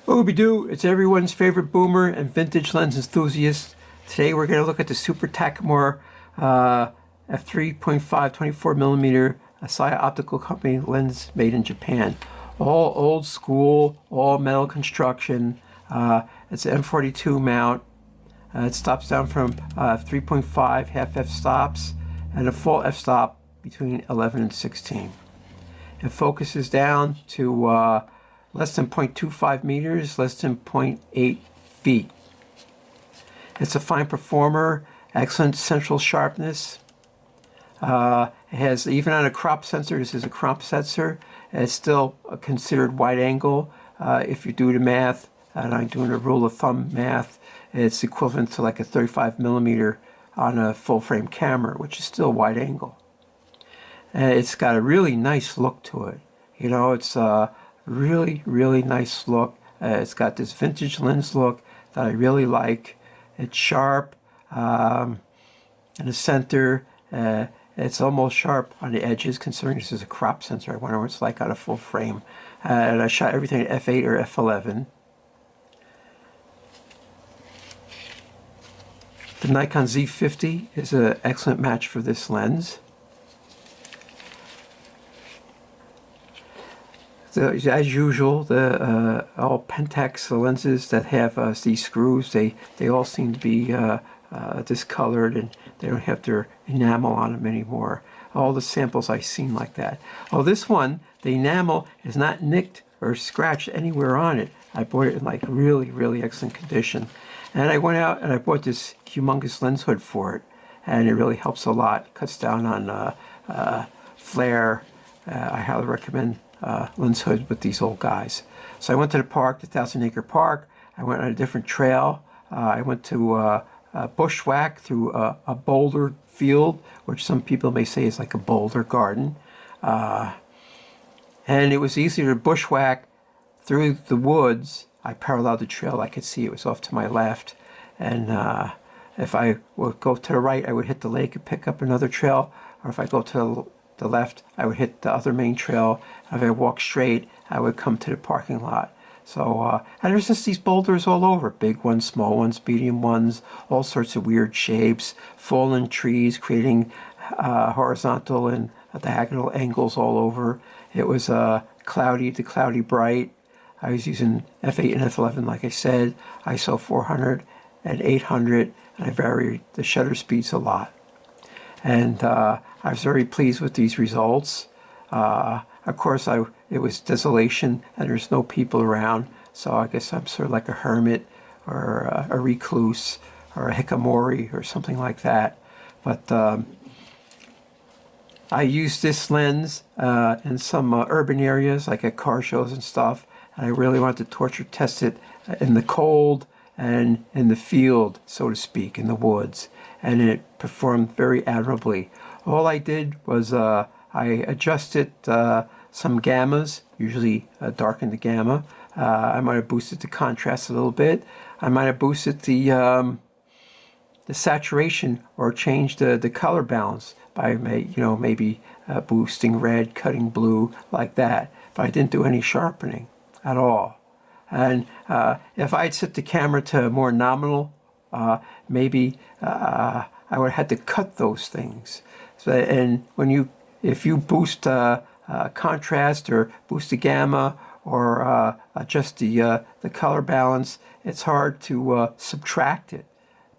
Ooby-doo, it's everyone's favorite boomer and vintage lens enthusiast. Today we're going to look at the Super Takumar f3.5 24mm Asaya Optical Company lens made in Japan. All old school, all metal construction. It's an M42 mount. It stops down from 3.5 half f-stops and a full f-stop between 11 and 16. It focuses down to less than 0.25 meters, less than 0.8 feet. It's a fine performer, excellent central sharpness. It has, even on a crop sensor, this is a crop sensor, it's still considered wide angle. If you do the math, and I'm doing a rule of thumb math, it's equivalent to like a 35mm on a full frame camera, which is still wide angle. It's got a really nice look to it. You know, it's really nice look. It's got this vintage lens look that I really like. It's sharp in the center. It's almost sharp on the edges, considering this is a crop sensor. I wonder what it's like on a full frame. And I shot everything at f8 or f11. The Nikon Z50 is an excellent match for this lens. As usual, all Pentax lenses that have these screws, they all seem to be discolored, and they don't have their enamel on them anymore. All the samples I've seen like that. Oh, this one, the enamel is not nicked or scratched anywhere on it. I bought it in like really excellent condition. And I went out and I bought this humongous lens hood for it, and it really helps a lot. Cuts down on flare. I highly recommend lens hood with these old guys. So I went to the park, the 1,000 Acre Park. I went on a different trail. I went to Bushwhack through a boulder field, which some people may say is like a boulder garden. And it was easier to bushwhack through the woods. I paralleled the trail. I could see it was off to my left. And if I would go to the right, I would hit the lake and pick up another trail. Or if I go to the left, I would hit the other main trail. If I walk straight, I would come to the parking lot. So, and there's just these boulders all over. Big ones, small ones, medium ones, all sorts of weird shapes, fallen trees creating horizontal and diagonal angles all over. It was cloudy to cloudy bright. I was using f8 and f11, like I said, ISO 400 and 800, and I varied the shutter speeds a lot. And I was very pleased with these results. Of course, it was desolation and there's no people around, so I guess I'm sort of like a hermit or a recluse or a hikikomori or something like that. But I used this lens in some urban areas, like at car shows and stuff, and I really wanted to torture test it in the cold and in the field, so to speak, in the woods, and it performed very admirably. All I did was I adjusted some gammas, usually darkened the gamma. I might have boosted the contrast a little bit. I might have boosted the saturation or changed the color balance by maybe boosting red, cutting blue, like that. But I didn't do any sharpening at all. And if I'd set the camera to more nominal, maybe I would have had to cut those things. So, and if you boost contrast or boost the gamma or adjust the color balance, it's hard to subtract it,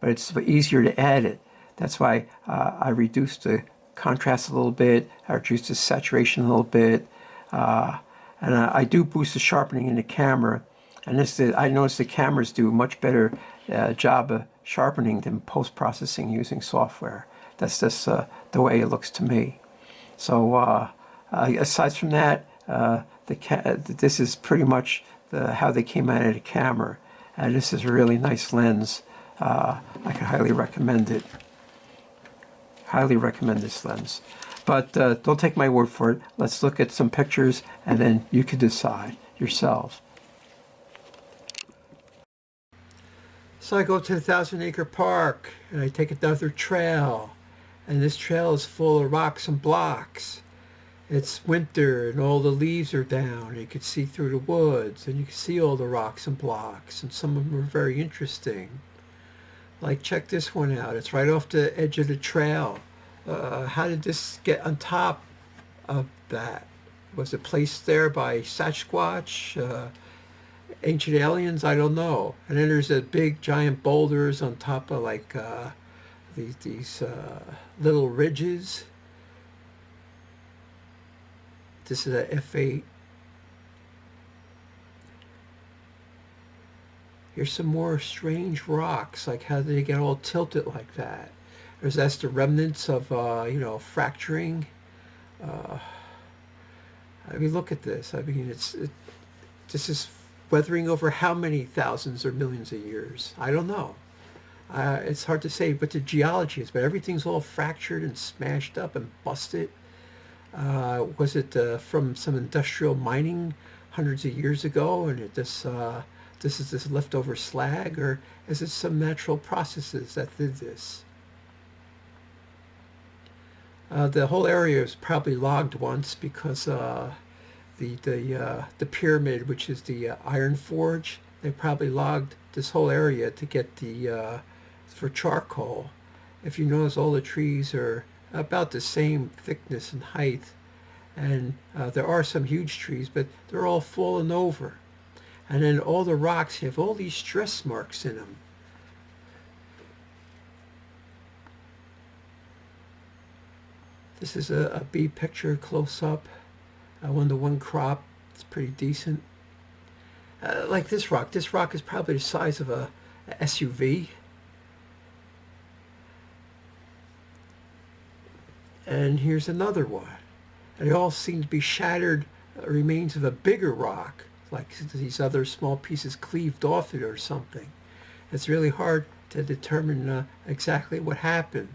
but it's easier to add it. That's why I reduced the contrast a little bit, I reduced the saturation a little bit, and I do boost the sharpening in the camera. And I noticed the cameras do a much better job of sharpening than post-processing using software. That's just the way it looks to me. So aside from that, this is pretty much how they came out of the camera. And this is a really nice lens. I can highly recommend it. Highly recommend this lens. But don't take my word for it. Let's look at some pictures, and then you can decide yourself. So I go to the 1,000 Acre Park, and I take another trail. And this trail is full of rocks and blocks. it's winter and all the leaves are down. And you can see through the woods and you can see all the rocks and blocks, and some of them are very interesting. Like, check this one out. It's right off the edge of the trail. How did this get on top of that? Was it placed there by Sasquatch, ancient aliens? I don't know. And then there's a big giant boulders on top of like these little ridges. This is a F8. Here's some more strange rocks. Like, how did they get all tilted like that? That's the remnants of fracturing. I mean, look at this. I mean, this is weathering over how many thousands or millions of years? I don't know. It's hard to say what the geology is, but everything's all fractured and smashed up and busted. Was it from some industrial mining hundreds of years ago, and this is this leftover slag, or is it some natural processes that did this? The whole area was probably logged once because the pyramid, which is the iron forge, they probably logged this whole area to get the for charcoal. If you notice, all the trees are about the same thickness and height, and there are some huge trees, but they're all fallen over. And then all the rocks have all these stress marks in them. This is a bee picture close up. 1-to-1 crop. It's pretty decent. Like this rock. This rock is probably the size of a SUV. And here's another one. And they all seem to be shattered remains of a bigger rock, like these other small pieces cleaved off it or something. It's really hard to determine exactly what happened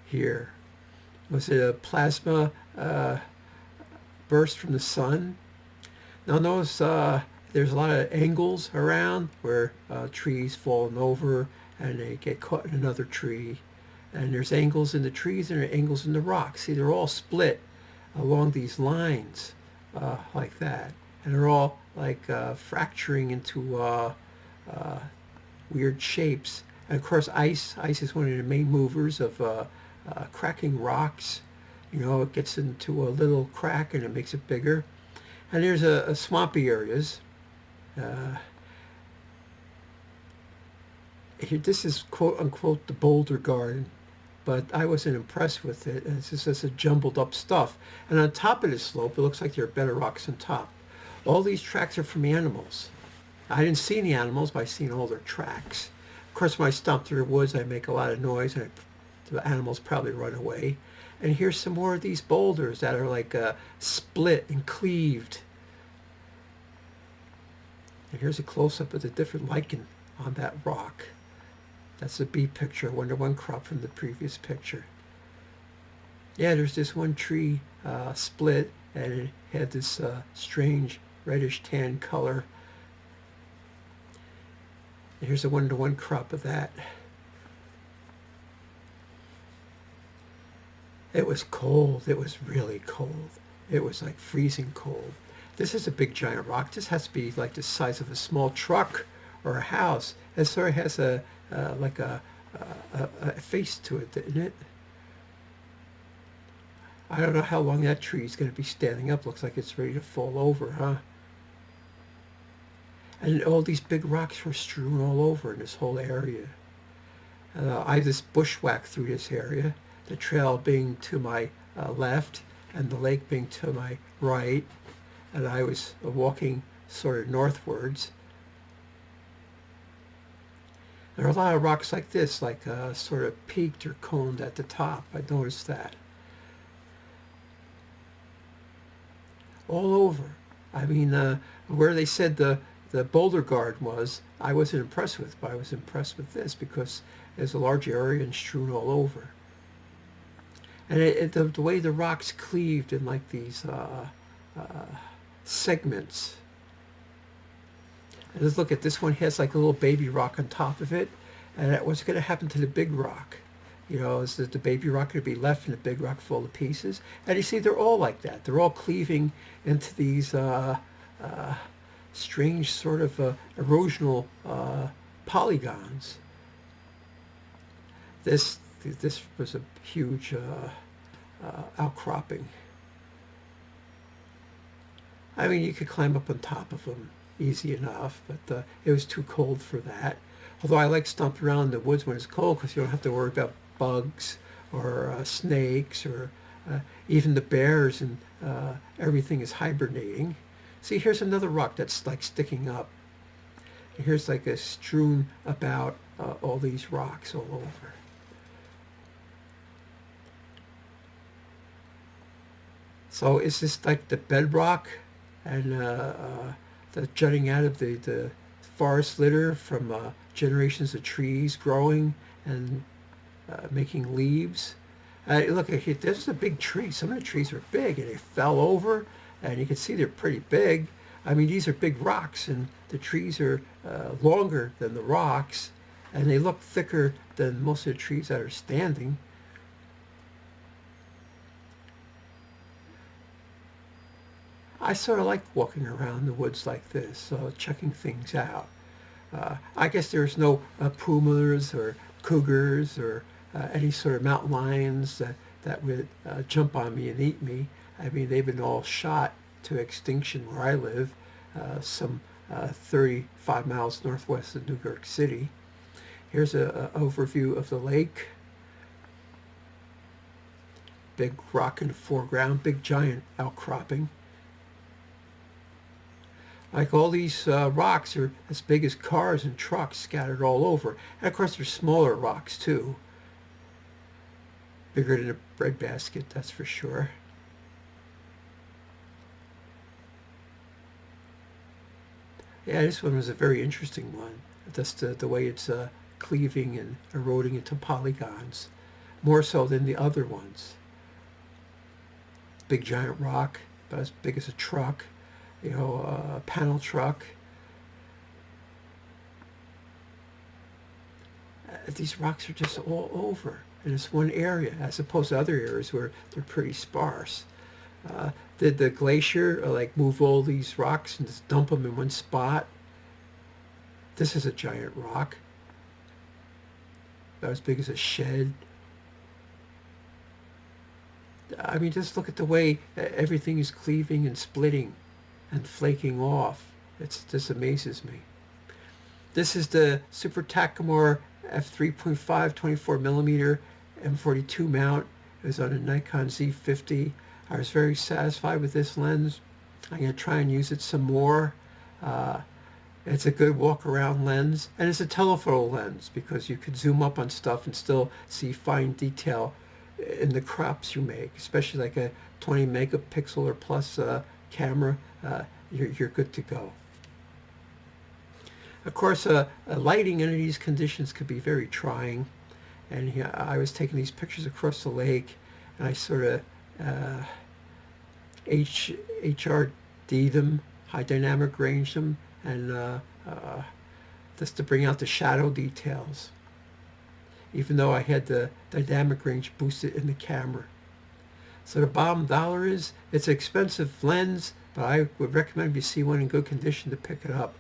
here. Was it a plasma burst from the sun? Now notice there's a lot of angles around where trees falling over and they get caught in another tree. And there's angles in the trees and there are angles in the rocks. See, they're all split along these lines like that. And they're all like fracturing into weird shapes. And of course, ice is one of the main movers of cracking rocks. You know, it gets into a little crack and it makes it bigger. And there's a swampy areas. This is quote unquote the boulder garden, but I wasn't impressed with it. It's just a jumbled up stuff. And on top of this slope, it looks like there are better rocks on top. All these tracks are from animals. I didn't see any animals, but I've seen all their tracks. Of course, when I stomp through the woods, I make a lot of noise, and the animals probably run away. And here's some more of these boulders that are like split and cleaved. And here's a close-up of the different lichen on that rock. That's a bee picture, 1-to-1 crop from the previous picture. Yeah, there's this one tree split, and it had this strange reddish tan color. And here's a 1-to-1 crop of that. It was cold. It was really cold. It was like freezing cold. This is a big giant rock. This has to be like the size of a small truck or a house. It sort of has a face to it, doesn't it? I don't know how long that tree is going to be standing up. Looks like it's ready to fall over, huh? And all these big rocks were strewn all over in this whole area. I just bushwhacked through this area, the trail being to my left and the lake being to my right. And I was walking sort of northwards. There are a lot of rocks like this, like sort of peaked or coned at the top. I noticed that. All over. I mean, where they said the boulder garden was, I wasn't impressed with, but I was impressed with this because there's a large area and strewn all over. And the way the rocks cleaved in like these segments. And let's look at this one. Has like a little baby rock on top of it. And what's going to happen to the big rock? You know, is the baby rock going to be left and the big rock fall to pieces? And you see, they're all like that. They're all cleaving into these strange sort of erosional polygons. This was a huge outcropping. I mean, you could climb up on top of them easy enough, but it was too cold for that. Although I like stomping around in the woods when it's cold because you don't have to worry about bugs or snakes or even the bears, and everything is hibernating. See, here's another rock that's like sticking up. And here's like a strewn about all these rocks all over. So is this like the bedrock and the jutting out of the forest litter from generations of trees growing and making leaves? Look, this is a big tree. Some of the trees are big and they fell over, and you can see they're pretty big. I mean, these are big rocks, and the trees are longer than the rocks, and they look thicker than most of the trees that are standing. I sort of like walking around the woods like this, checking things out. I guess there's no pumas or cougars or any sort of mountain lions that would jump on me and eat me. I mean, they've been all shot to extinction where I live, some 35 miles northwest of New York City. Here's an overview of the lake. Big rock in the foreground, big giant outcropping. Like all these rocks are as big as cars and trucks scattered all over. And of course there's smaller rocks too. Bigger than a breadbasket, that's for sure. Yeah, this one was a very interesting one. Just the way it's cleaving and eroding into polygons. More so than the other ones. Big giant rock, about as big as a truck. You know, a panel truck. These rocks are just all over in this one area, as opposed to other areas where they're pretty sparse. Did the glacier like move all these rocks and just dump them in one spot? This is a giant rock, about as big as a shed. I mean, just look at the way everything is cleaving and splitting and flaking off. It just amazes me. This is the Super Takumar f3.5 24mm M42 mount. It was on a Nikon Z50. I was very satisfied with this lens. I'm going to try and use it some more. It's a good walk-around lens, and it's a telephoto lens because you can zoom up on stuff and still see fine detail in the crops you make, especially like a 20 megapixel or plus camera. You're good to go. Of course, lighting under these conditions could be very trying, and I was taking these pictures across the lake, and I sort of HRD them, high dynamic range them, and just to bring out the shadow details, even though I had the dynamic range boosted in the camera. So the bottom dollar is, it's an expensive lens, but I would recommend if you see one in good condition to pick it up.